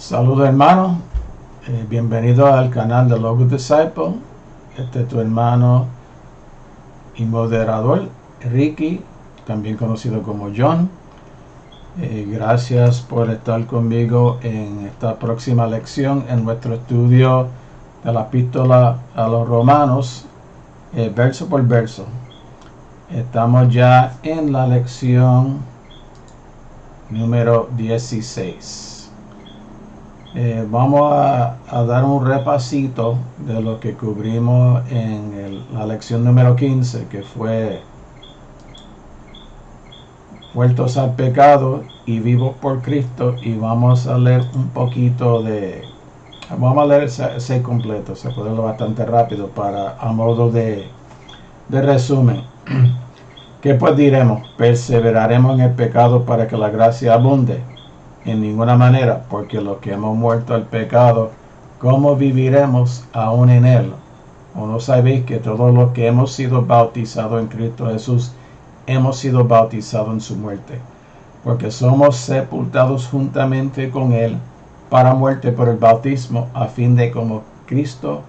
Saludos hermanos, bienvenido al canal de Logos Disciple. Este es tu hermano y moderador Ricky, también conocido como John. Gracias por estar conmigo en esta próxima lección en nuestro estudio de la epístola a los Romanos, verso por verso. Estamos ya en la lección número 16. Vamos a dar un repasito de lo que cubrimos en la lección número 15, que fue muertos al pecado y vivos por Cristo, y vamos a leer un poquito vamos a leer ese completo. Se puede leer bastante rápido a modo de resumen. ¿Qué pues diremos? ¿Perseveraremos en el pecado para que la gracia abunde? En ninguna manera, porque los que hemos muerto al pecado, ¿cómo viviremos aún en él? ¿O no sabéis que todos los que hemos sido bautizados en Cristo Jesús, hemos sido bautizados en su muerte? Porque somos sepultados juntamente con él para muerte por el bautismo, a fin de como Cristo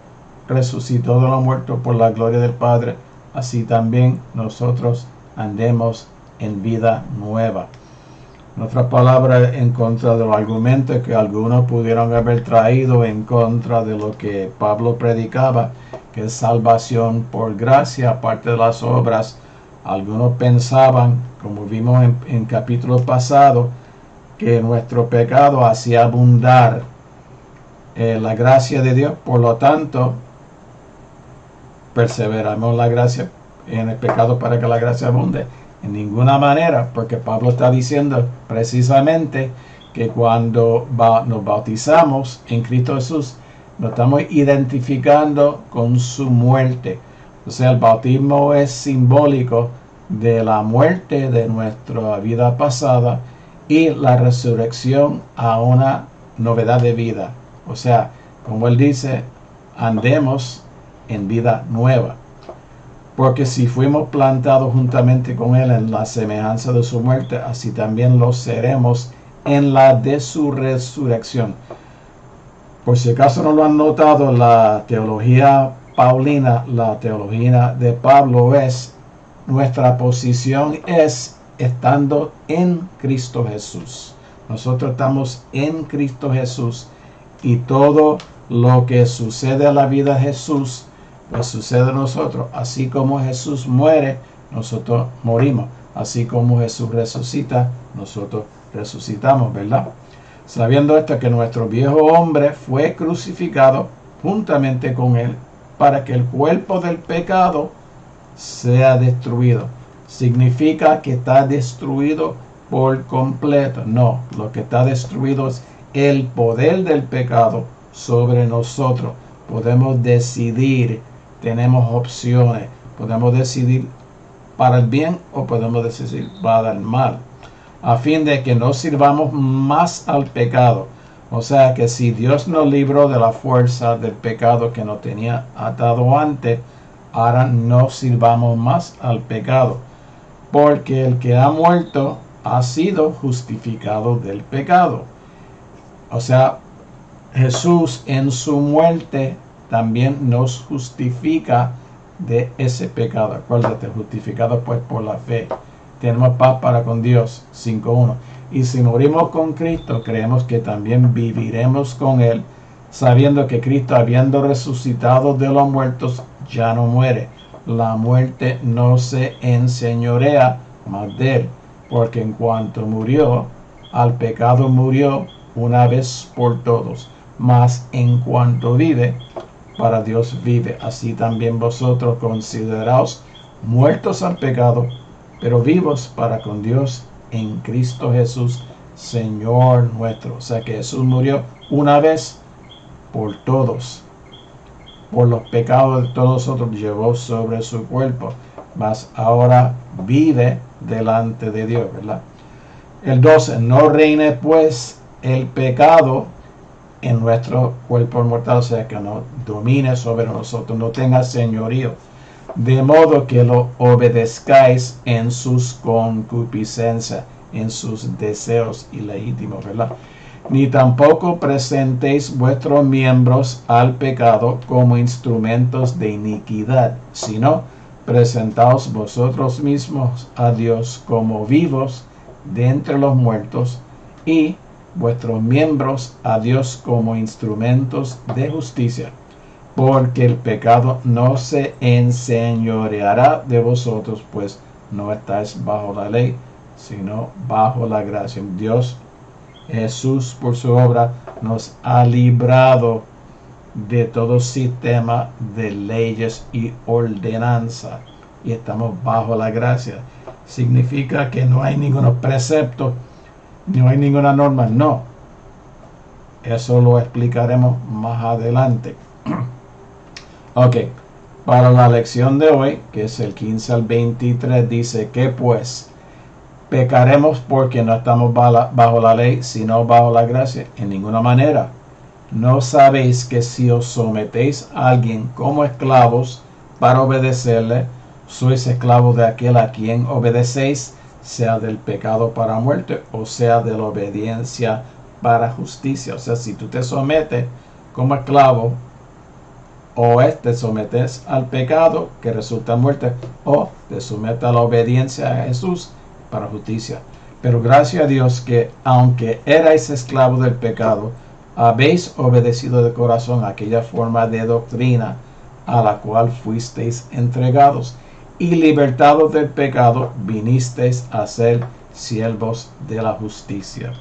resucitó de los muertos por la gloria del Padre, así también nosotros andemos en vida nueva. Nuestras palabras en contra de los argumentos que algunos pudieron haber traído en contra de lo que Pablo predicaba, que es salvación por gracia, aparte de las obras. Algunos pensaban, como vimos en capítulo pasado, que nuestro pecado hacía abundar la gracia de Dios, por lo tanto, perseveramos la gracia en el pecado para que la gracia abunde. En ninguna manera, porque Pablo está diciendo precisamente que cuando nos bautizamos en Cristo Jesús, nos estamos identificando con su muerte. O sea, el bautismo es simbólico de la muerte de nuestra vida pasada y la resurrección a una novedad de vida. O sea, como él dice, andemos en vida nueva. Porque si fuimos plantados juntamente con él en la semejanza de su muerte, así también lo seremos en la de su resurrección. Por si acaso no lo han notado, la teología paulina, la teología de Pablo es, nuestra posición es estando en Cristo Jesús. Nosotros estamos en Cristo Jesús y todo lo que sucede a la vida de Jesús, pues sucede a nosotros. Así como Jesús muere, nosotros morimos. Así como Jesús resucita, nosotros resucitamos, ¿verdad? Sabiendo esto, que nuestro viejo hombre fue crucificado juntamente con él para que el cuerpo del pecado sea destruido. ¿Significa que está destruido por completo? No, lo que está destruido es el poder del pecado sobre nosotros. Podemos decidir. Tenemos opciones. Podemos decidir para el bien o podemos decidir para el mal. A fin de que no sirvamos más al pecado. O sea que si Dios nos libró de la fuerza del pecado que nos tenía atado antes, ahora no sirvamos más al pecado. Porque el que ha muerto ha sido justificado del pecado. O sea, Jesús en su muerte también nos justifica de ese pecado. Acuérdate, justificado pues por la fe. Tenemos paz para con Dios. 5.1. Y si morimos con Cristo, creemos que también viviremos con Él, sabiendo que Cristo, habiendo resucitado de los muertos, ya no muere. La muerte no se enseñorea más de Él, porque en cuanto murió, al pecado murió una vez por todos. Mas en cuanto vive, para Dios vive. Así también vosotros consideraos muertos al pecado, pero vivos para con Dios en Cristo Jesús, Señor nuestro. O sea que Jesús murió una vez por todos. Por los pecados de todos nosotros llevó sobre su cuerpo. Mas ahora vive delante de Dios, ¿verdad? El 12. No reine pues el pecado en nuestro cuerpo mortal, o sea que no domine sobre nosotros, no tenga señorío, de modo que lo obedezcáis en sus concupiscencias, en sus deseos ilegítimos, ¿verdad? Ni tampoco presentéis vuestros miembros al pecado como instrumentos de iniquidad, sino presentaos vosotros mismos a Dios como vivos de entre los muertos, y vuestros miembros a Dios como instrumentos de justicia, porque el pecado no se enseñoreará de vosotros, pues no estáis bajo la ley, sino bajo la gracia. Dios, Jesús, por su obra, nos ha librado de todo sistema de leyes y ordenanza, y estamos bajo la gracia. Significa que no hay ningún precepto, no hay ninguna norma, no. Eso lo explicaremos más adelante. Ok, para la lección de hoy, que es el 15 al 23, dice que pues pecaremos porque no estamos bajo la ley, sino bajo la gracia. En ninguna manera. ¿No sabéis que si os sometéis a alguien como esclavos para obedecerle, sois esclavos de aquel a quien obedecéis, sea del pecado para muerte o sea de la obediencia para justicia? O sea, si tú te sometes como esclavo, o te sometes al pecado que resulta en muerte, o te sometes a la obediencia a Jesús para justicia. Pero gracias a Dios que aunque erais esclavos del pecado, habéis obedecido de corazón aquella forma de doctrina a la cual fuisteis entregados, y libertados del pecado vinisteis a ser siervos de la justicia.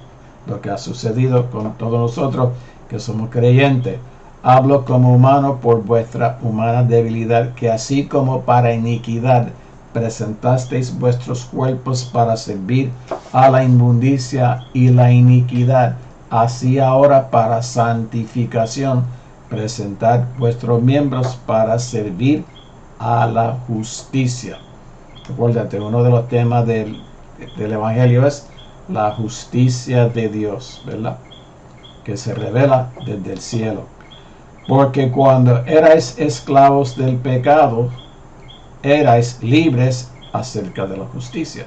Lo que ha sucedido con todos nosotros que somos creyentes. Hablo como humano por vuestra humana debilidad, que así como para iniquidad presentasteis vuestros cuerpos para servir a la inmundicia y la iniquidad, así ahora para santificación presentad vuestros miembros para servir a la justicia. Recuérdate, uno de los temas del Evangelio es la justicia de Dios, ¿verdad? Que se revela desde el cielo. Porque cuando erais esclavos del pecado, erais libres acerca de la justicia.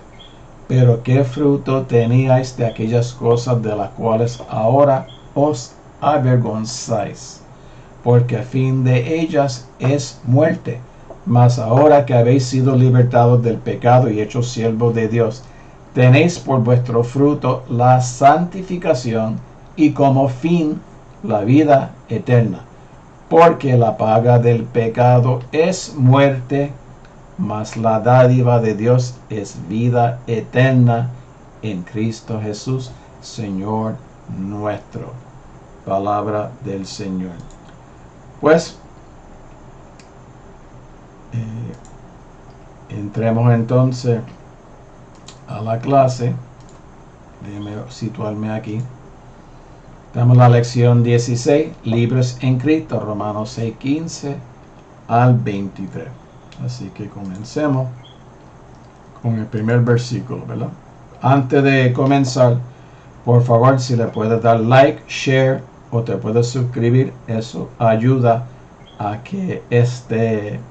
Pero ¿qué fruto teníais de aquellas cosas de las cuales ahora os avergonzáis? Porque a fin de ellas es muerte. Mas ahora que habéis sido libertados del pecado y hechos siervos de Dios, tenéis por vuestro fruto la santificación y como fin la vida eterna. Porque la paga del pecado es muerte, mas la dádiva de Dios es vida eterna en Cristo Jesús, Señor nuestro. Palabra del Señor. Pues, entremos entonces a la clase. Déjeme situarme aquí. Tenemos la lección 16, libres en Cristo, Romanos 6, 15 al 23. Así que comencemos con el primer versículo, ¿verdad? Antes de comenzar, por favor, si le puedes dar like, share o te puedes suscribir, eso ayuda a que este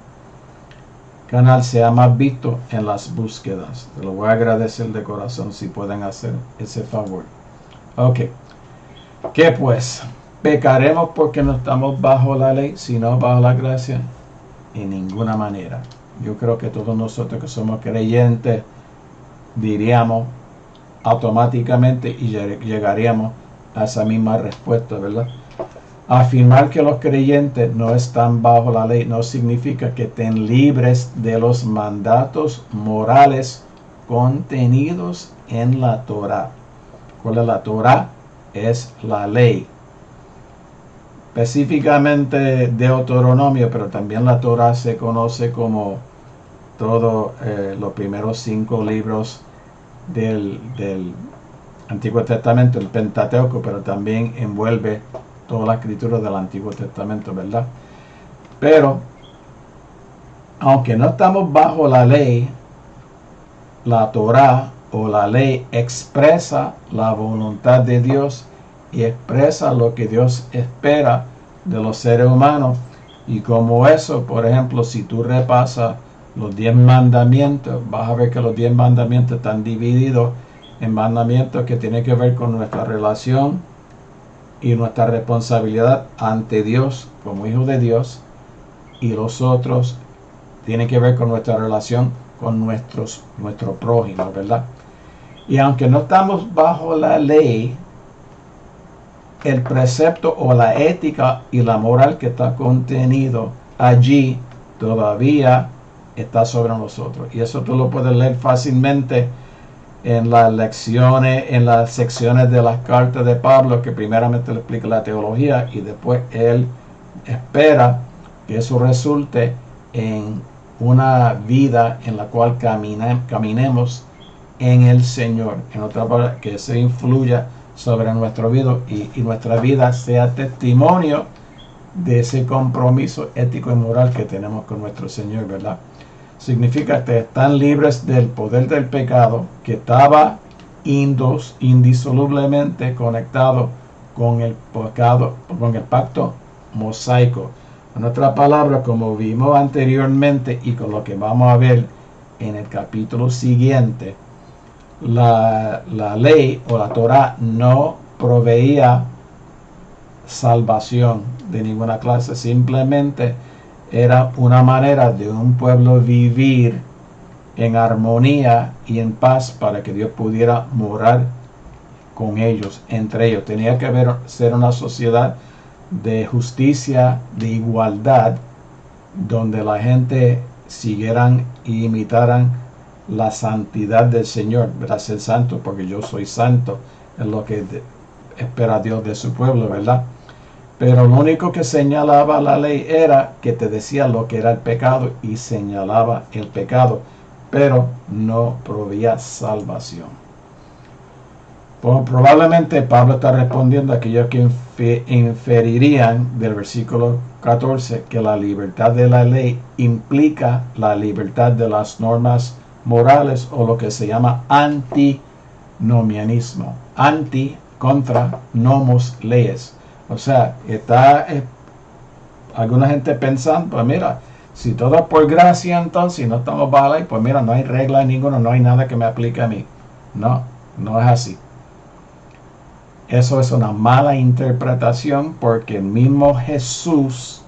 canal sea más visto en las búsquedas. Te lo voy a agradecer de corazón si pueden hacer ese favor. Ok. ¿Qué pues? ¿Pecaremos porque no estamos bajo la ley, sino bajo la gracia? En ninguna manera. Yo creo que todos nosotros que somos creyentes diríamos automáticamente y llegaríamos a esa misma respuesta, ¿verdad? Afirmar que los creyentes no están bajo la ley no significa que estén libres de los mandatos morales contenidos en la Torá. ¿Cuál es la Torá? Es la ley. Específicamente Deuteronomio, pero también la Torá se conoce como todos los primeros 5 libros del Antiguo Testamento, el Pentateuco, pero también envuelve toda la escritura del Antiguo Testamento, ¿verdad? Pero, aunque no estamos bajo la ley, la Torá o la ley expresa la voluntad de Dios y expresa lo que Dios espera de los seres humanos. Y como eso, por ejemplo, si tú repasas los 10 mandamientos, vas a ver que los 10 mandamientos están divididos en mandamientos que tienen que ver con nuestra relación y nuestra responsabilidad ante Dios como hijos de Dios, y los otros tiene que ver con nuestra relación con nuestro prójimo, ¿verdad? Y aunque no estamos bajo la ley, el precepto o la ética y la moral que está contenido allí todavía está sobre nosotros. Y eso tú lo puedes leer fácilmente en las lecciones, en las secciones de las cartas de Pablo, que primeramente le explica la teología y después él espera que eso resulte en una vida en la cual caminemos en el Señor. En otra palabra, que se influya sobre nuestra vida y nuestra vida sea testimonio de ese compromiso ético y moral que tenemos con nuestro Señor, ¿verdad? Significa que están libres del poder del pecado que estaba indisolublemente conectado con el pecado, con el pacto mosaico. En otra palabra, como vimos anteriormente y con lo que vamos a ver en el capítulo siguiente, la ley o la Torah no proveía salvación de ninguna clase, simplemente era una manera de un pueblo vivir en armonía y en paz para que Dios pudiera morar con ellos, entre ellos. Tenía que ser una sociedad de justicia, de igualdad, donde la gente siguieran y imitaran la santidad del Señor, ¿verdad? Ser santo porque yo soy santo, es lo que espera Dios de su pueblo, ¿verdad? Pero lo único que señalaba la ley era que te decía lo que era el pecado y señalaba el pecado, pero no proveía salvación. Pues probablemente Pablo está respondiendo a aquellos que inferirían del versículo 14 que la libertad de la ley implica la libertad de las normas morales, o lo que se llama antinomianismo. Anti, contra, nomos, leyes. O sea, está alguna gente pensando, pues mira, si todo es por gracia, entonces no estamos bajo la ley, pues mira, no hay regla ninguna, no hay nada que me aplique a mí. No, no es así. Eso es una mala interpretación, porque el mismo Jesús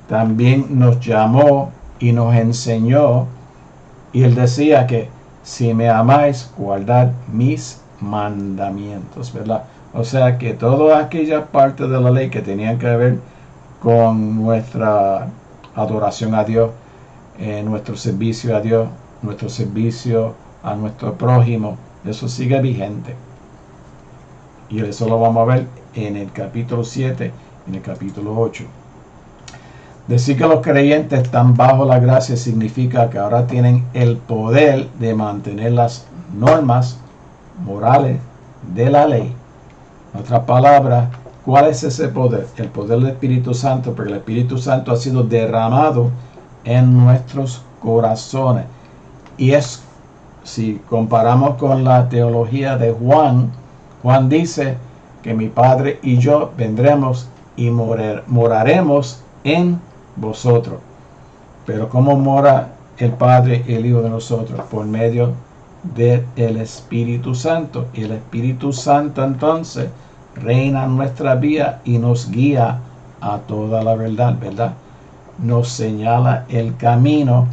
también nos llamó y nos enseñó, y él decía que si me amáis, guardad mis mandamientos, ¿verdad? O sea que toda aquella parte de la ley que tenían que ver con nuestra adoración a Dios, nuestro servicio a Dios, nuestro servicio a nuestro prójimo, eso sigue vigente. Y eso lo vamos a ver en el capítulo 7, en el capítulo 8. Decir que los creyentes están bajo la gracia significa que ahora tienen el poder de mantener las normas morales de la ley. En otras palabras, ¿cuál es ese poder? El poder del Espíritu Santo, porque el Espíritu Santo ha sido derramado en nuestros corazones. Y es, si comparamos con la teología de Juan, Juan dice que mi Padre y yo vendremos y moraremos en vosotros. Pero ¿cómo mora el Padre y el Hijo de nosotros? Por medio del Espíritu Santo. Y el Espíritu Santo entonces reina en nuestra vida y nos guía a toda la verdad, ¿verdad? Nos señala el camino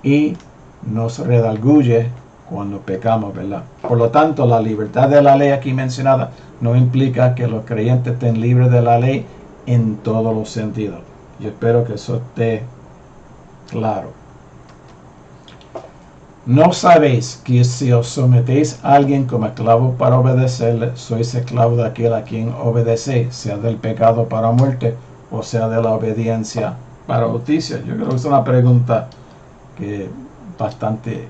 y nos redarguye cuando pecamos, ¿verdad? Por lo tanto, la libertad de la ley aquí mencionada no implica que los creyentes estén libres de la ley en todos los sentidos. Yo espero que eso esté claro. ¿No sabéis que si os sometéis a alguien como esclavo para obedecerle, sois esclavo de aquel a quien obedecéis, sea del pecado para muerte o sea de la obediencia para justicia? Yo creo que es una pregunta que es bastante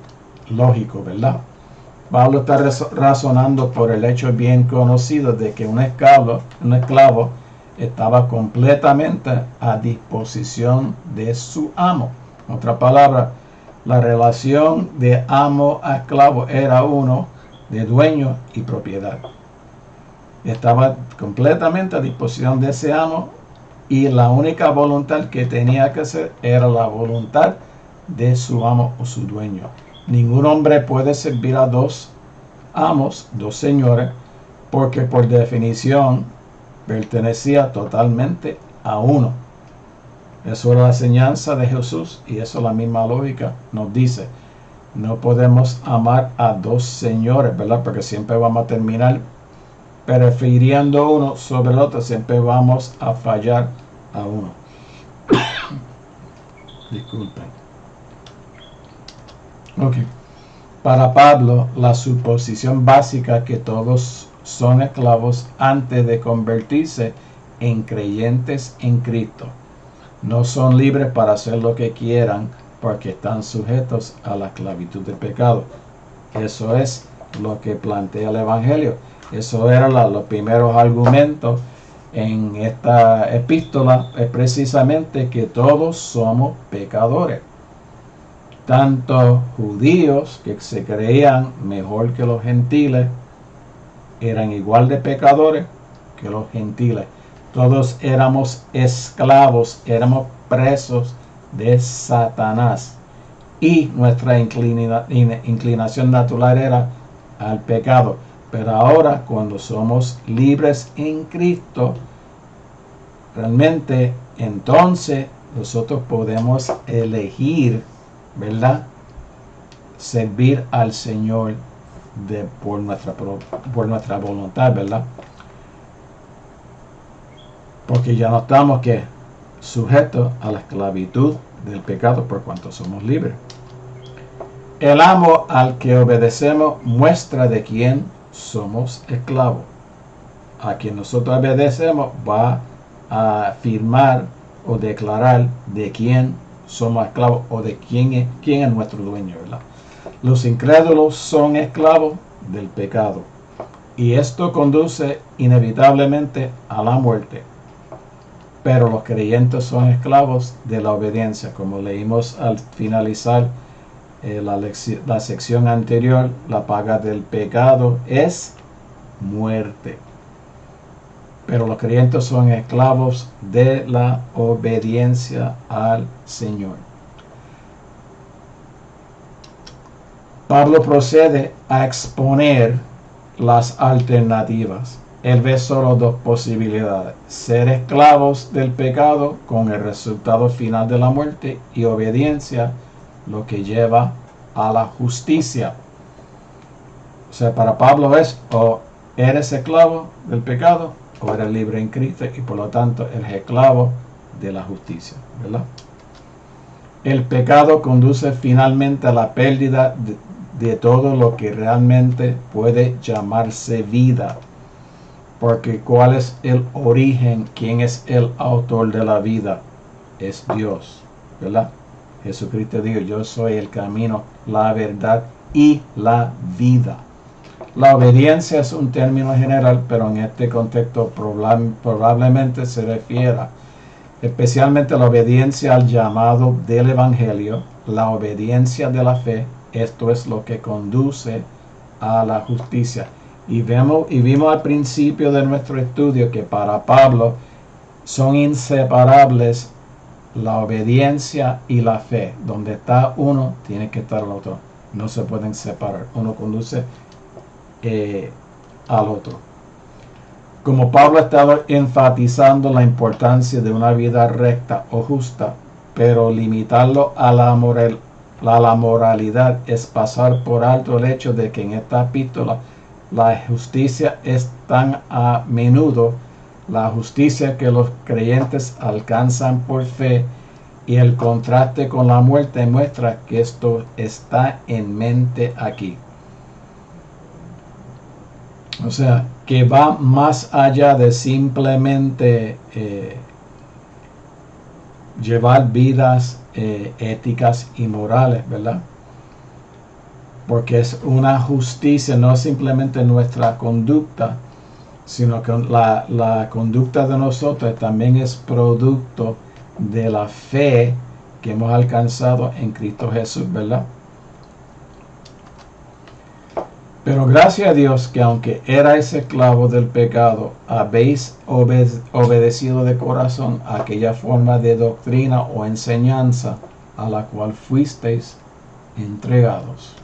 lógico, ¿verdad? Pablo está razonando por el hecho bien conocido de que un esclavo estaba completamente a disposición de su amo. En otra palabra, la relación de amo a esclavo era uno de dueño y propiedad. Estaba completamente a disposición de ese amo, y la única voluntad que tenía que hacer era la voluntad de su amo o su dueño. Ningún hombre puede servir a dos amos, dos señores, porque por definición pertenecía totalmente a uno. Eso era la enseñanza de Jesús y eso la misma lógica nos dice. No podemos amar a dos señores, ¿verdad? Porque siempre vamos a terminar prefiriendo uno sobre el otro. Siempre vamos a fallar a uno. Disculpen. Ok. Para Pablo, la suposición básica que todos son esclavos antes de convertirse en creyentes en Cristo. No son libres para hacer lo que quieran porque están sujetos a la esclavitud del pecado. Eso es lo que plantea el Evangelio. Eso eran los primeros argumentos en esta epístola, es precisamente que todos somos pecadores. Tanto judíos que se creían mejor que los gentiles eran igual de pecadores que los gentiles. Todos éramos esclavos, éramos presos de Satanás. Y nuestra inclinación natural era al pecado. Pero ahora, cuando somos libres en Cristo, realmente entonces nosotros podemos elegir, ¿verdad? Servir al Señor por nuestra voluntad, ¿verdad? Porque ya no estamos sujetos a la esclavitud del pecado por cuanto somos libres. El amo al que obedecemos muestra de quién somos esclavos. A quien nosotros obedecemos va a afirmar o declarar de quién somos esclavos o de quién es nuestro dueño, ¿verdad? Los incrédulos son esclavos del pecado y esto conduce inevitablemente a la muerte. Pero los creyentes son esclavos de la obediencia, como leímos al finalizar la sección anterior. La paga del pecado es muerte. Pero los creyentes son esclavos de la obediencia al Señor. Pablo procede a exponer las alternativas. Él ve solo dos posibilidades: ser esclavos del pecado con el resultado final de la muerte, y obediencia, lo que lleva a la justicia. O sea, para Pablo es o eres esclavo del pecado o eres libre en Cristo, y por lo tanto eres esclavo de la justicia, ¿verdad? El pecado conduce finalmente a la pérdida de todo lo que realmente puede llamarse vida. Porque ¿cuál es el origen? ¿Quién es el autor de la vida? Es Dios, ¿verdad? Jesucristo dijo: yo soy el camino, la verdad y la vida. La obediencia es un término general, pero en este contexto probablemente se refiera especialmente a la obediencia al llamado del Evangelio, la obediencia de la fe. Esto es lo que conduce a la justicia. Y vimos al principio de nuestro estudio que para Pablo son inseparables la obediencia y la fe. Donde está uno, tiene que estar el otro. No se pueden separar. Uno conduce al otro. Como Pablo estaba enfatizando la importancia de una vida recta o justa, pero limitarlo a la moralidad es pasar por alto el hecho de que en esta epístola la justicia es tan a menudo la justicia que los creyentes alcanzan por fe, y el contraste con la muerte muestra que esto está en mente aquí. O sea, que va más allá de simplemente llevar vidas éticas y morales, ¿verdad? Porque es una justicia, no simplemente nuestra conducta, sino que la conducta de nosotros también es producto de la fe que hemos alcanzado en Cristo Jesús, ¿verdad? Pero gracias a Dios que aunque erais esclavos del pecado, habéis obedecido de corazón a aquella forma de doctrina o enseñanza a la cual fuisteis entregados.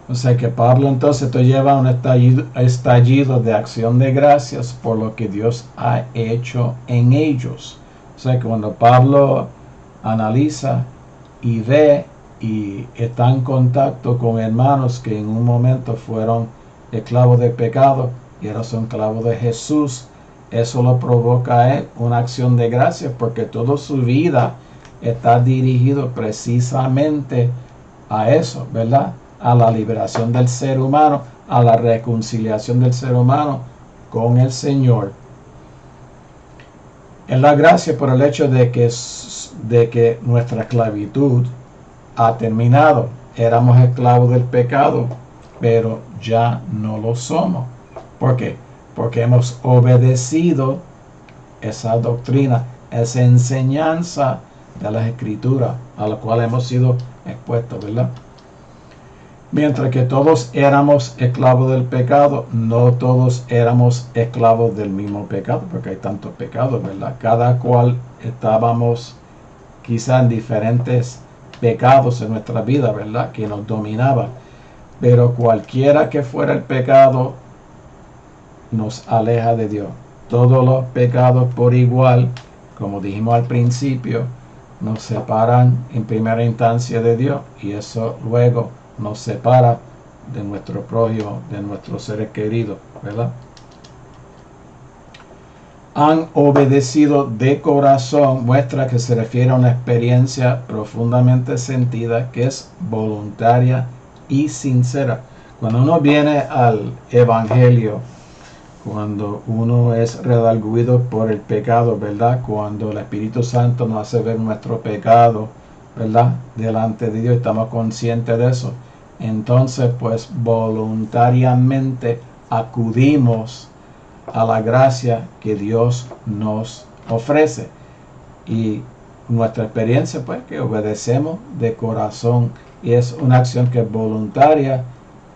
O sea que Pablo entonces te lleva a un estallido de acción de gracias por lo que Dios ha hecho en ellos. O sea que cuando Pablo analiza y ve y está en contacto con hermanos que en un momento fueron esclavos de pecado y ahora son esclavos de Jesús, eso lo provoca a él una acción de gracias porque toda su vida está dirigido precisamente a eso, ¿verdad? A la liberación del ser humano, a la reconciliación del ser humano con el Señor. En la gracia por el hecho de que nuestra esclavitud ha terminado. Éramos esclavos del pecado, pero ya no lo somos. ¿Por qué? Porque hemos obedecido esa doctrina, esa enseñanza de las Escrituras a la cual hemos sido expuestos, ¿verdad? Mientras que todos éramos esclavos del pecado, no todos éramos esclavos del mismo pecado, porque hay tantos pecados, ¿verdad? Cada cual estábamos quizá en diferentes pecados en nuestra vida, ¿verdad? Que nos dominaba. Pero cualquiera que fuera el pecado, nos aleja de Dios. Todos los pecados por igual, como dijimos al principio, nos separan en primera instancia de Dios y eso luego nos separa de nuestro prójimo, de nuestros seres queridos, ¿verdad? Han obedecido de corazón muestra que se refiere a una experiencia profundamente sentida que es voluntaria y sincera. Cuando uno viene al Evangelio, cuando uno es redarguido por el pecado, ¿verdad? Cuando el Espíritu Santo nos hace ver nuestro pecado, ¿verdad? Delante de Dios, estamos conscientes de eso. Entonces, pues voluntariamente acudimos a la gracia que Dios nos ofrece. Y nuestra experiencia, pues, que obedecemos de corazón. Y es una acción que es voluntaria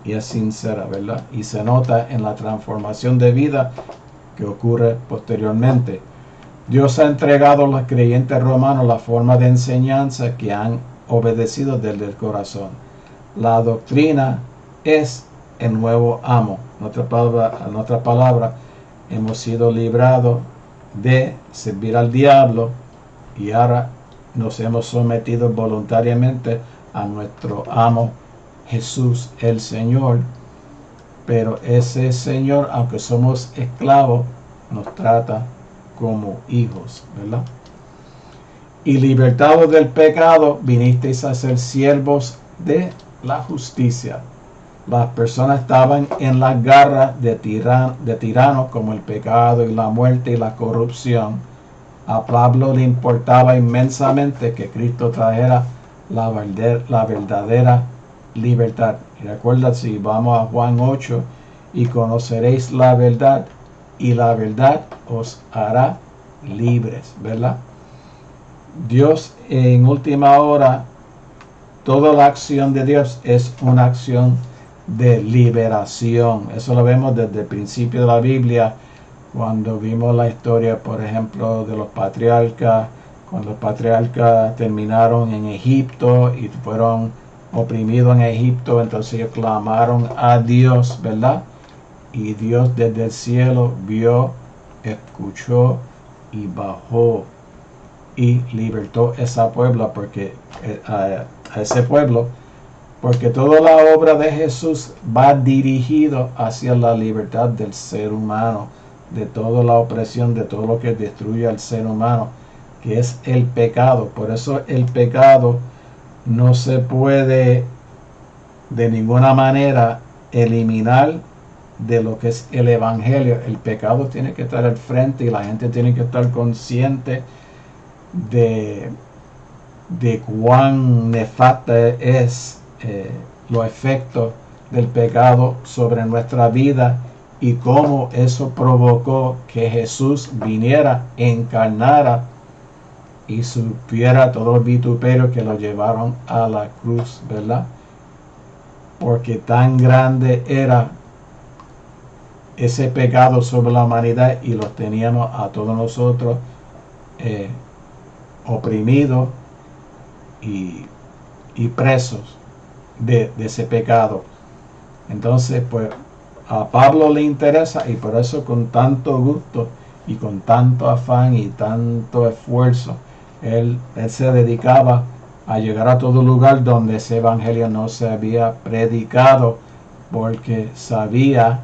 y es sincera, ¿verdad? Y se nota en la transformación de vida que ocurre posteriormente. Dios ha entregado a los creyentes romanos la forma de enseñanza que han obedecido desde el corazón. La doctrina es el nuevo amo. En otra palabra, hemos sido librados de servir al diablo y ahora nos hemos sometido voluntariamente a nuestro amo Jesús el Señor. Pero ese Señor, aunque somos esclavos, nos trata como hijos, ¿verdad? Y libertados del pecado, vinisteis a ser siervos de la justicia. Las personas estaban en las garras de tiranos como el pecado y la muerte y la corrupción. A Pablo le importaba inmensamente que Cristo trajera la verdadera libertad. Y recuerda, si vamos a Juan 8, y conoceréis la verdad, y la verdad os hará libres, ¿verdad? Dios en última hora, toda la acción de Dios es una acción de liberación. Eso lo vemos desde el principio de la Biblia, cuando vimos la historia, por ejemplo, de los patriarcas, cuando los patriarcas terminaron en Egipto y fueron oprimidos en Egipto, entonces ellos clamaron a Dios, ¿verdad? Y Dios desde el cielo vio, escuchó y bajó y libertó esa puebla, porque a ese pueblo, porque toda la obra de Jesús va dirigido hacia la libertad del ser humano, de toda la opresión, de todo lo que destruye al ser humano, que es el pecado. Por eso el pecado no se puede de ninguna manera eliminar de lo que es el Evangelio. El pecado tiene que estar al frente y la gente tiene que estar consciente de cuán nefasta es los efectos del pecado sobre nuestra vida y cómo eso provocó que Jesús viniera, encarnara y sufriera todos los vituperios que lo llevaron a la cruz, ¿verdad? Porque tan grande era ese pecado sobre la humanidad y los teníamos a todos nosotros oprimidos y presos de ese pecado. Entonces, pues a Pablo le interesa y por eso con tanto gusto y con tanto afán y tanto esfuerzo, él se dedicaba a llegar a todo lugar donde ese evangelio no se había predicado, porque sabía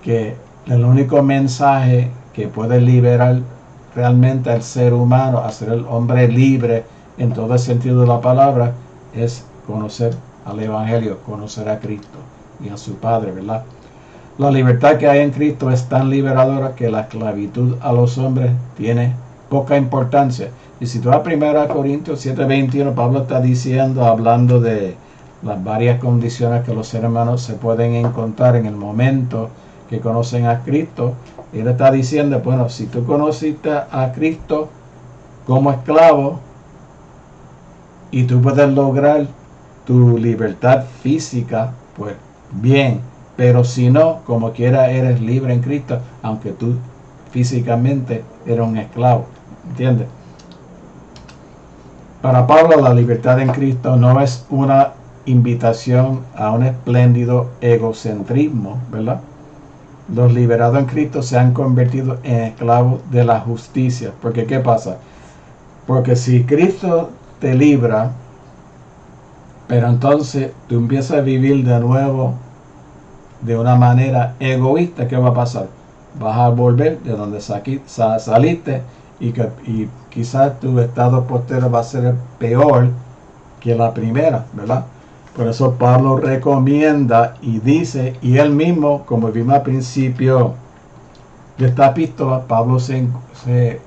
que el único mensaje que puede liberar realmente al ser humano, hacer el hombre libre en todo el sentido de la palabra, es conocer al evangelio, conocer a Cristo y a su Padre, ¿verdad? La libertad que hay en Cristo es tan liberadora que la esclavitud a los hombres tiene poca importancia. Y si tú vas a 1 Corintios 7:21, Pablo está diciendo, hablando de las varias condiciones que los seres humanos se pueden encontrar en el momento que conocen a Cristo. Él está diciendo, bueno, si tú conociste a Cristo como esclavo y tú puedes lograr tu libertad física, pues bien, pero si no, como quiera eres libre en Cristo, aunque tú físicamente eres un esclavo, ¿entiendes? Para Pablo, la libertad en Cristo no es una invitación a un espléndido egocentrismo, ¿verdad? Los liberados en Cristo se han convertido en esclavos de la justicia. Porque ¿qué pasa? Porque si Cristo te libra, pero entonces tú empiezas a vivir de nuevo de una manera egoísta, ¿qué va a pasar? Vas a volver de donde saliste y quizás tu estado posterior va a ser peor que la primera, ¿verdad? Por eso Pablo recomienda y dice, y él mismo, como vimos al principio de esta epístola, Pablo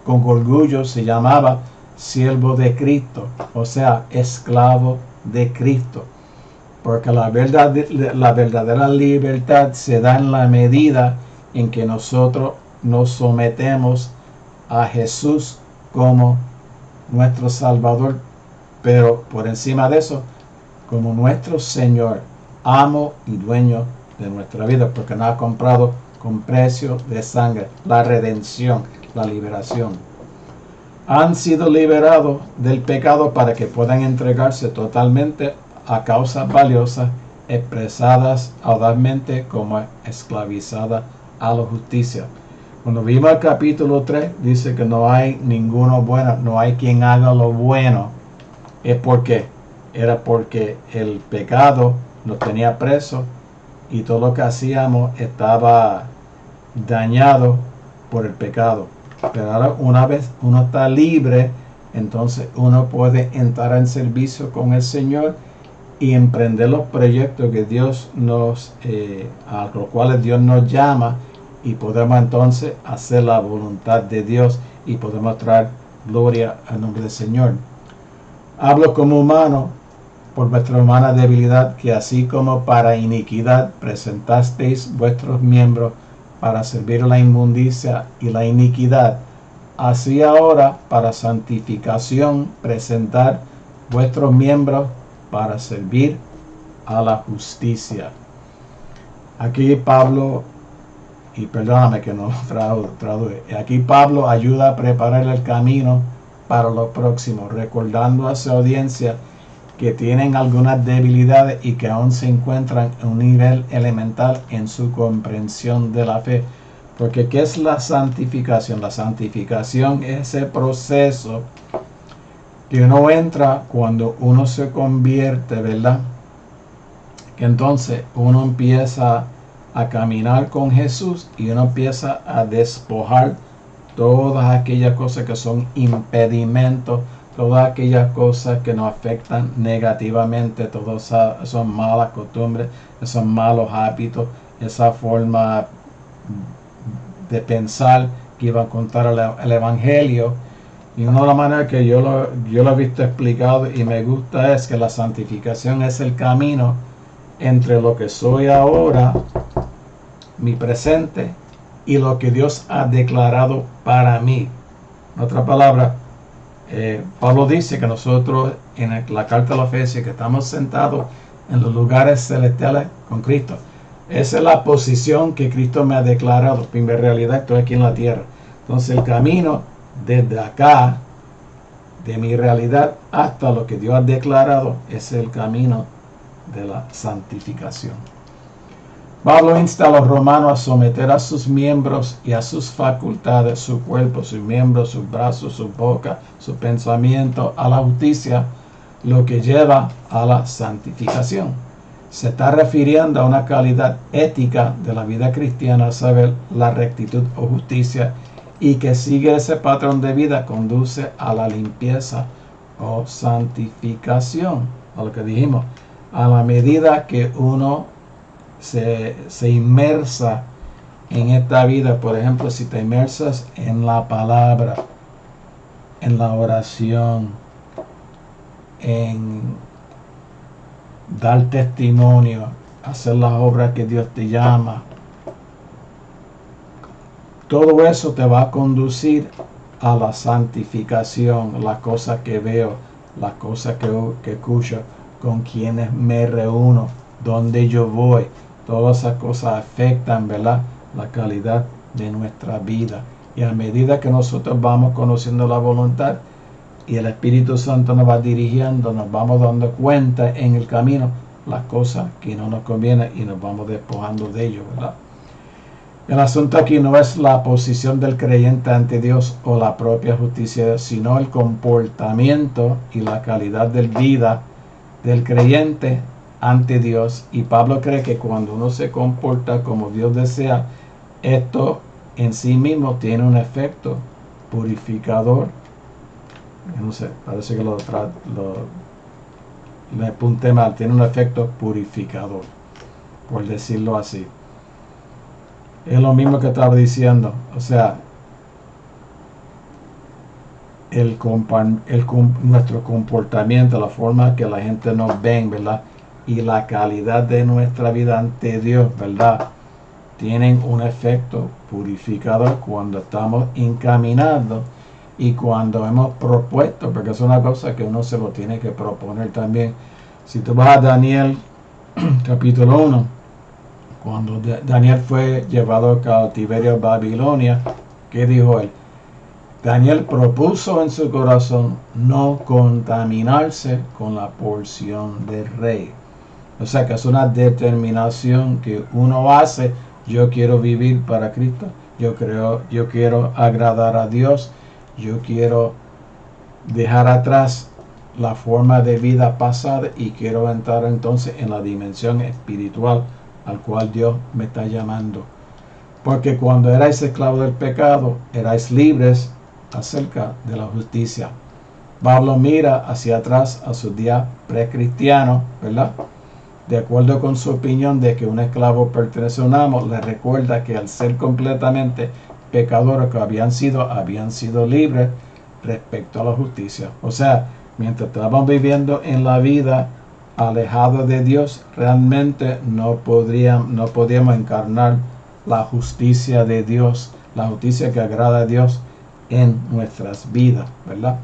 con orgullo se llamaba siervo de Cristo, o sea, esclavo de Cristo. Porque la verdadera libertad se da en la medida en que nosotros nos sometemos a Jesús como nuestro Salvador, pero por encima de eso, como nuestro Señor, amo y dueño de nuestra vida, porque nos ha comprado con precio de sangre, la redención, la liberación. Han sido liberados del pecado para que puedan entregarse totalmente a causas valiosas, expresadas audazmente como esclavizadas a la justicia. Cuando vimos el capítulo 3, dice que no hay ninguno bueno, no hay quien haga lo bueno. Es porque era porque el pecado nos tenía presos y todo lo que hacíamos estaba dañado por el pecado. Pero ahora, una vez uno está libre, entonces uno puede entrar en servicio con el Señor y emprender los proyectos que Dios a los cuales Dios nos llama, y podemos entonces hacer la voluntad de Dios y podemos traer gloria al nombre del Señor. Hablo como humano por vuestra humana debilidad, que así como para iniquidad presentasteis vuestros miembros para servir la inmundicia y la iniquidad, así ahora para santificación presentad vuestros miembros para servir a la justicia. Aquí Pablo, y perdóname que no traduje, aquí Pablo ayuda a preparar el camino para lo próximo, recordando a su audiencia que tienen algunas debilidades y que aún se encuentran en un nivel elemental en su comprensión de la fe. Porque ¿qué es la santificación? La santificación es ese proceso que uno entra cuando uno se convierte, ¿verdad? Que entonces uno empieza a caminar con Jesús y uno empieza a despojar todas aquellas cosas que son impedimentos, todas aquellas cosas que nos afectan negativamente, todas esas malas costumbres, esos malos hábitos, esa forma de pensar que iba a contar el Evangelio. Y una de las maneras que yo lo he visto explicado y me gusta es que la santificación es el camino entre lo que soy ahora, mi presente, y lo que Dios ha declarado para mí. En otras palabras, Pablo dice que nosotros en la carta de los Efesios que estamos sentados en los lugares celestiales con Cristo. Esa es la posición que Cristo me ha declarado. En realidad estoy aquí en la tierra. Entonces el camino desde acá, de mi realidad hasta lo que Dios ha declarado, es el camino de la santificación. Pablo insta a los romanos a someter a sus miembros y a sus facultades, su cuerpo, sus miembros, sus brazos, su boca, su pensamiento, a la justicia, lo que lleva a la santificación. Se está refiriendo a una calidad ética de la vida cristiana, saber la rectitud o justicia, y que sigue ese patrón de vida conduce a la limpieza o santificación. A lo que dijimos, a la medida que uno se inmersa en esta vida. Por ejemplo, si te inmersas en la palabra, en la oración, en dar testimonio, hacer las obras que Dios te llama, todo eso te va a conducir a la santificación. Las cosas que veo, las cosas que escucho, con quienes me reúno, donde yo voy, todas esas cosas afectan, ¿verdad?, la calidad de nuestra vida. Y a medida que nosotros vamos conociendo la voluntad y el Espíritu Santo nos va dirigiendo, nos vamos dando cuenta en el camino las cosas que no nos convienen y nos vamos despojando de ello, ¿verdad? El asunto aquí no es la posición del creyente ante Dios o la propia justicia, sino el comportamiento y la calidad de vida del creyente ante Dios. Y Pablo cree que cuando uno se comporta como Dios desea, esto en sí mismo tiene un efecto purificador. No sé, parece que le apunté mal. Tiene un efecto purificador, por decirlo así. Es lo mismo que estaba diciendo. O sea, nuestro comportamiento, la forma que la gente nos ve, ¿verdad?, y la calidad de nuestra vida ante Dios, ¿verdad?, tienen un efecto purificador cuando estamos encaminados y cuando hemos propuesto, porque es una cosa que uno se lo tiene que proponer también. Si tú vas a Daniel capítulo 1, cuando Daniel fue llevado a cautiverio a Babilonia, ¿qué dijo él? Daniel propuso en su corazón no contaminarse con la porción del rey. O sea que es una determinación que uno hace. Yo quiero vivir para Cristo. Yo quiero agradar a Dios. Yo quiero dejar atrás la forma de vida pasada y quiero entrar entonces en la dimensión espiritual al cual Dios me está llamando. Porque cuando erais esclavos del pecado, erais libres acerca de la justicia. Pablo mira hacia atrás a sus días precristianos, ¿verdad? De acuerdo con su opinión de que un esclavo pertenece a un amo, le recuerda que al ser completamente pecadores que habían sido libres respecto a la justicia. O sea, mientras estaban viviendo en la vida alejados de Dios, realmente no podíamos encarnar la justicia de Dios, la justicia que agrada a Dios en nuestras vidas, ¿verdad?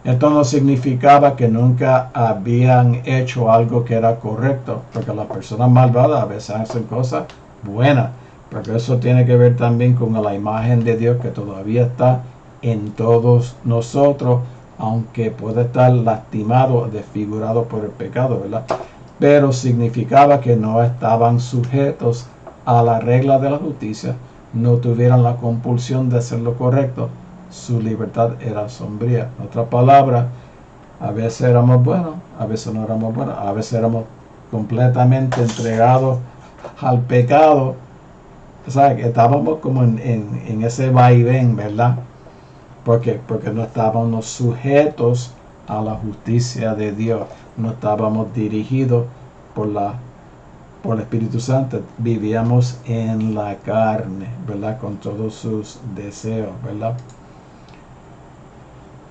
Esto no significaba que nunca habían hecho algo que era correcto, porque las personas malvadas a veces hacen cosas buenas, porque eso tiene que ver también con la imagen de Dios que todavía está en todos nosotros, aunque puede estar lastimado o desfigurado por el pecado, ¿verdad? Pero significaba que no estaban sujetos a la regla de la justicia, no tuvieran la compulsión de hacer lo correcto. Su libertad era sombría. En otras palabras, a veces éramos buenos, a veces no éramos buenos, a veces éramos completamente entregados al pecado. O sea, que estábamos como en ese vaivén, ¿verdad? Porque no estábamos sujetos a la justicia de Dios, no estábamos dirigidos por el Espíritu Santo, vivíamos en la carne, ¿verdad? Con todos sus deseos, ¿verdad?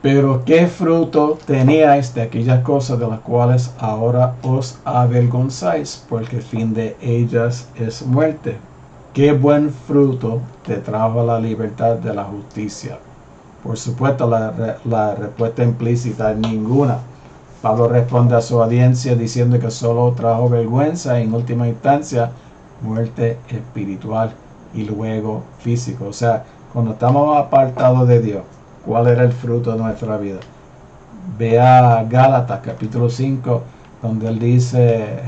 Pero ¿qué fruto teníais de aquellas cosas de las cuales ahora os avergonzáis? Porque el fin de ellas es muerte. ¿Qué buen fruto te trajo la libertad de la justicia? Por supuesto, la respuesta implícita es ninguna. Pablo responde a su audiencia diciendo que solo trajo vergüenza, en última instancia, muerte espiritual y luego físico. O sea, cuando estamos apartados de Dios, ¿cuál era el fruto de nuestra vida? Ve a Gálatas capítulo 5, donde él dice,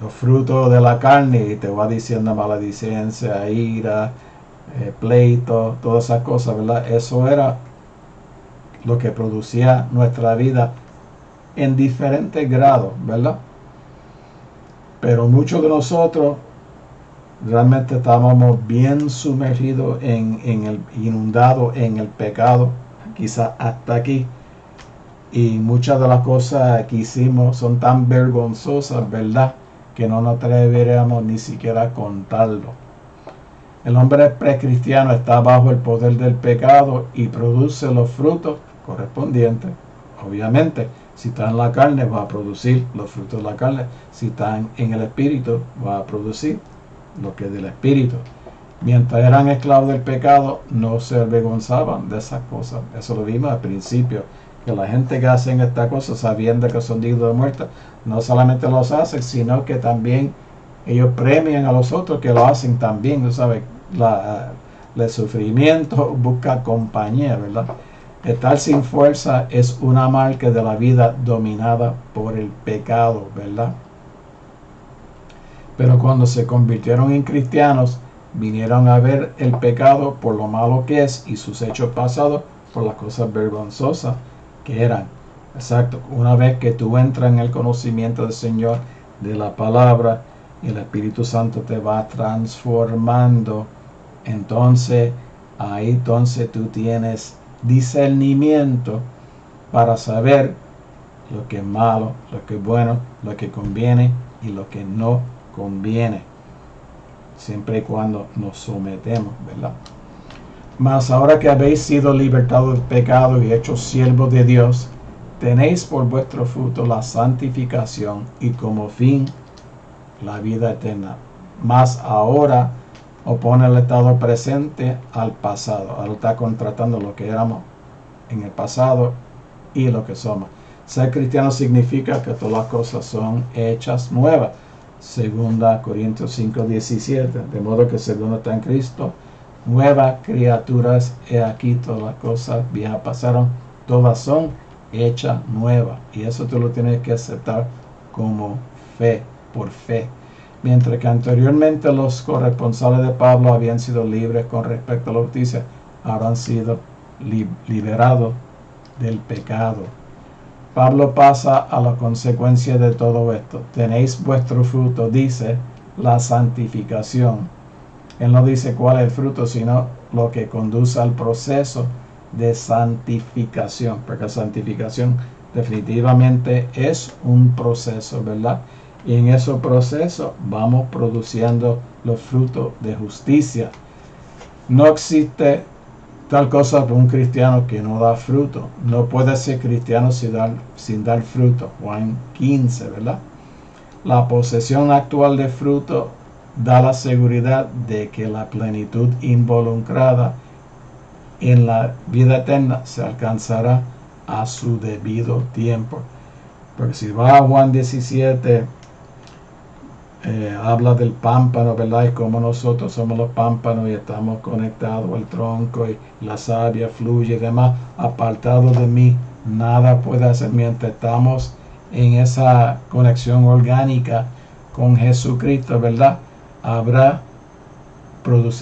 los frutos de la carne, y te va diciendo maledicencia, ira, pleito, todas esas cosas, ¿verdad? Eso era lo que producía nuestra vida en diferentes grados, ¿verdad? Pero muchos de nosotros realmente estábamos bien sumergidos inundados en el pecado, quizás hasta aquí. Y muchas de las cosas que hicimos son tan vergonzosas, ¿verdad?, que no nos atreveríamos ni siquiera a contarlo. El hombre precristiano está bajo el poder del pecado y produce los frutos correspondientes. Obviamente, si está en la carne, va a producir los frutos de la carne. Si está en el espíritu, va a producir lo que es del espíritu. Mientras eran esclavos del pecado, no se avergonzaban de esas cosas. Eso lo vimos al principio, que la gente que hacen estas cosas sabiendo que son dignos de muerte, no solamente los hacen, sino que también ellos premian a los otros que lo hacen también. Tú sabes, el sufrimiento busca compañía, ¿verdad? Estar sin fuerza es una marca de la vida dominada por el pecado, ¿verdad? Pero cuando se convirtieron en cristianos, vinieron a ver el pecado por lo malo que es y sus hechos pasados por las cosas vergonzosas que eran. Exacto. Una vez que tú entras en el conocimiento del Señor, de la palabra, y el Espíritu Santo te va transformando, entonces tú tienes discernimiento para saber lo que es malo, lo que es bueno, lo que conviene y lo que no conviene, siempre y cuando nos sometemos, ¿verdad? Mas ahora que habéis sido libertados del pecado y hechos siervos de Dios, tenéis por vuestro fruto la santificación y como fin la vida eterna. Mas ahora opone el estado presente al pasado. Ahora está contratando lo que éramos en el pasado y lo que somos. Ser cristiano significa que todas las cosas son hechas nuevas. 2 Corintios 5:17. De modo que según está en Cristo, nuevas criaturas, he aquí todas las cosas viejas pasaron, todas son hechas nuevas. Y eso tú lo tienes que aceptar como fe, por fe. Mientras que anteriormente los corresponsales de Pablo habían sido libres con respecto a la justicia, ahora han sido liberados del pecado. Pablo pasa a la consecuencia de todo esto. Tenéis vuestro fruto, dice, la santificación. Él no dice cuál es el fruto, sino lo que conduce al proceso de santificación, porque la santificación definitivamente es un proceso, ¿verdad? Y en ese proceso vamos produciendo los frutos de justicia. No existe tal cosa para un cristiano que no da fruto. No puede ser cristiano sin dar fruto. Juan 15, ¿verdad? La posesión actual de fruto da la seguridad de que la plenitud involucrada en la vida eterna se alcanzará a su debido tiempo. Porque si va a Juan 17, habla del pámpano, ¿verdad? Y como nosotros somos los pámpanos y estamos conectados al tronco y la savia fluye y demás. Apartado de mí, nada puede hacer. Mientras estamos en esa conexión orgánica con Jesucristo, ¿verdad?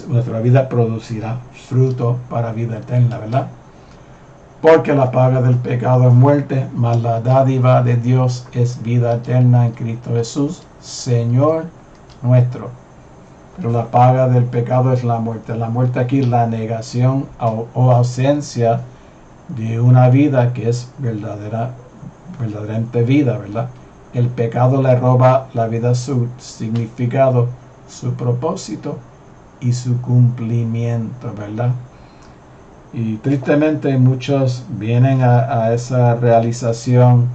Nuestra vida producirá fruto para vida eterna, ¿verdad? Porque la paga del pecado es muerte, mas la dádiva de Dios es vida eterna en Cristo Jesús, Señor nuestro. Pero la paga del pecado es la muerte. La muerte aquí es la negación o ausencia de una vida que es verdaderamente vida, ¿verdad? El pecado le roba la vida, su significado, su propósito y su cumplimiento, ¿verdad? Y tristemente muchos vienen a esa realización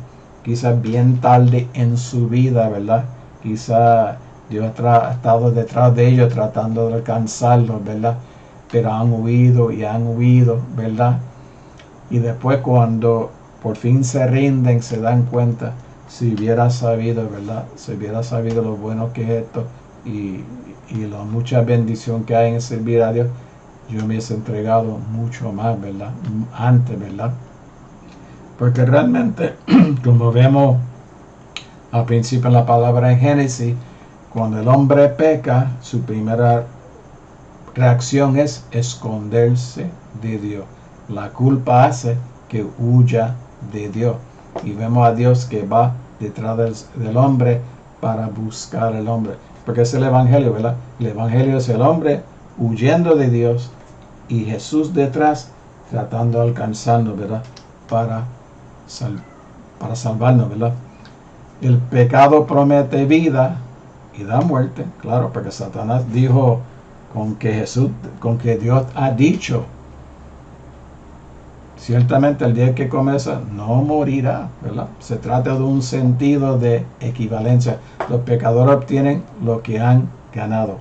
quizás bien tarde en su vida, ¿verdad? Quizás Dios ha estado detrás de ellos tratando de alcanzarlos, ¿verdad? Pero han huido, ¿verdad? Y después cuando por fin se rinden, se dan cuenta, si hubiera sabido, ¿verdad? Si hubiera sabido lo bueno que es esto y la mucha bendición que hay en servir a Dios, yo me he entregado mucho más, ¿verdad? Antes, ¿verdad? Porque realmente, como vemos al principio en la palabra en Génesis, Cuando el hombre peca, su primera reacción es esconderse de Dios. La culpa hace que huya de Dios. Y vemos a Dios que va detrás del hombre para buscar al hombre. Porque es el Evangelio, ¿verdad? El Evangelio es el hombre huyendo de Dios y Jesús detrás tratando de alcanzarnos, ¿verdad? Para salvarnos, ¿verdad? El pecado promete vida y da muerte, claro, porque Satanás dijo con que Dios ha dicho, ciertamente el día que comienza no morirá, ¿verdad? Se trata de un sentido de equivalencia. Los pecadores obtienen lo que han ganado.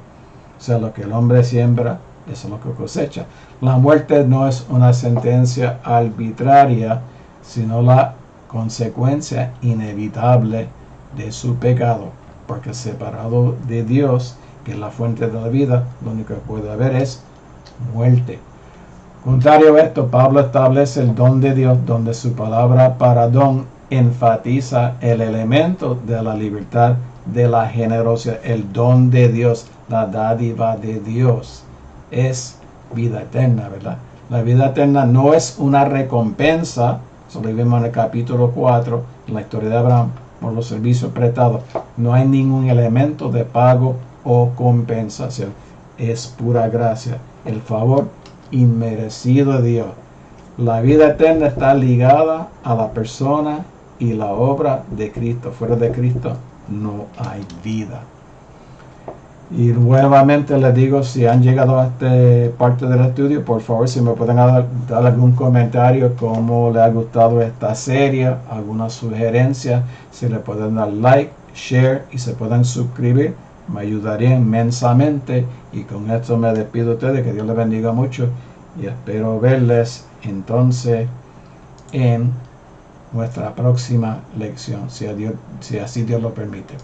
O sea, lo que el hombre siembra, eso es lo que cosecha. La muerte no es una sentencia arbitraria, sino la consecuencia inevitable de su pecado. Porque separado de Dios, que es la fuente de la vida, lo único que puede haber es muerte. Contrario a esto, Pablo establece el don de Dios, donde su palabra para don enfatiza el elemento de la libertad, de la generosidad. El don de Dios, la dádiva de Dios, es vida eterna, ¿verdad? La vida eterna no es una recompensa, eso lo vimos en el capítulo 4, en la historia de Abraham, por los servicios prestados. No hay ningún elemento de pago o compensación. Es pura gracia, el favor inmerecido de Dios. La vida eterna está ligada a la persona y la obra de Cristo. Fuera de Cristo no hay vida. Y nuevamente les digo, si han llegado a esta parte del estudio, por favor, si me pueden dar algún comentario, cómo les ha gustado esta serie, alguna sugerencia, si le pueden dar like, share y se pueden suscribir, me ayudaría inmensamente. Y con esto me despido de ustedes, que Dios les bendiga mucho y espero verles entonces en nuestra próxima lección, si así Dios lo permite.